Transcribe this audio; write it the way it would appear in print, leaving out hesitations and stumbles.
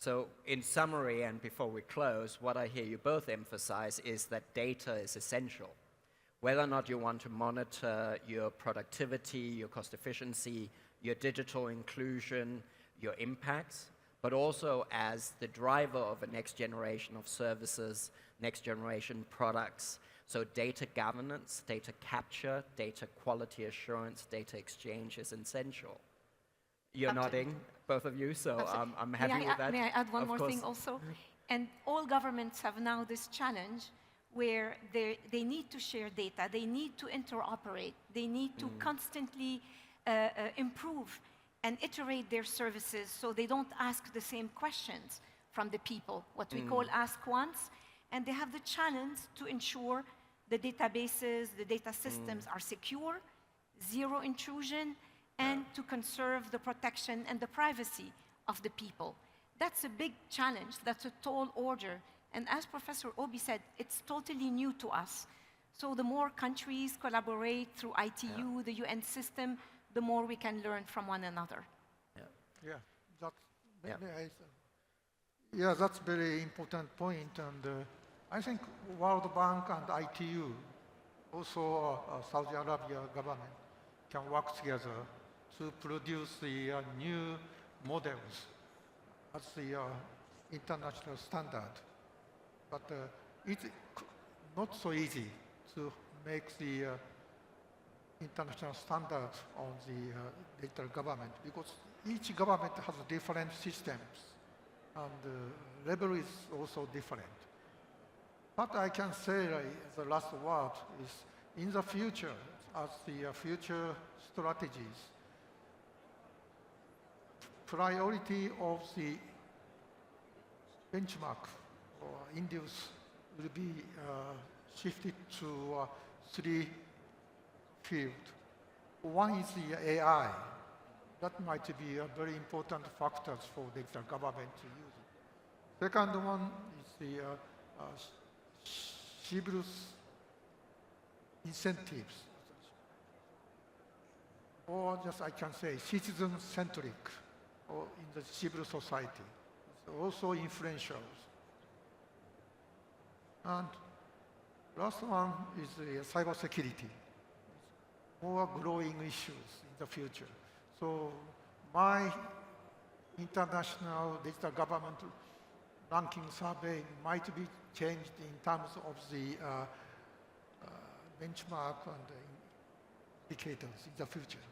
So in summary, and before we close, what I hear you both emphasize is that data is essential. Whether or not you want to monitor your productivity, your cost efficiency, your digital inclusion, your impacts, but also as the driver of a next generation of services, next generation products. So data governance, data capture, data quality assurance, data exchange is essential. You're nodding, both of you, so I'm happy with that. May I add one more thing also? And all governments have now this challenge where they need to share data, they need to interoperate, they need to constantly improve and iterate their services so they don't ask the same questions from the people, what we call ask once. And they have the challenge to ensure the databases, the data systems are secure, zero intrusion, and to conserve the protection and the privacy of the people. That's a big challenge, that's a tall order. And as Professor Obi said, it's totally new to us. So the more countries collaborate through ITU, the UN system, the more we can learn from one another. That's very important point. And I think World Bank and ITU, also Saudi Arabia government, can work together to produce the new models as the international standard. But it's not so easy to make the international standard on the digital government because each government has different systems and the level is also different. But I can say the last word is in the future, as the future strategies, priority of the benchmark or index will be shifted to three fields. One is the AI. That might be a very important factor for digital government to use it. Second one is the civil incentives, or just I can say citizen-centric, or in the civil society. It's also influential. And last one is the cybersecurity. More growing issues in the future. So my international digital government ranking survey might be changed in terms of the benchmark and the indicators in the future.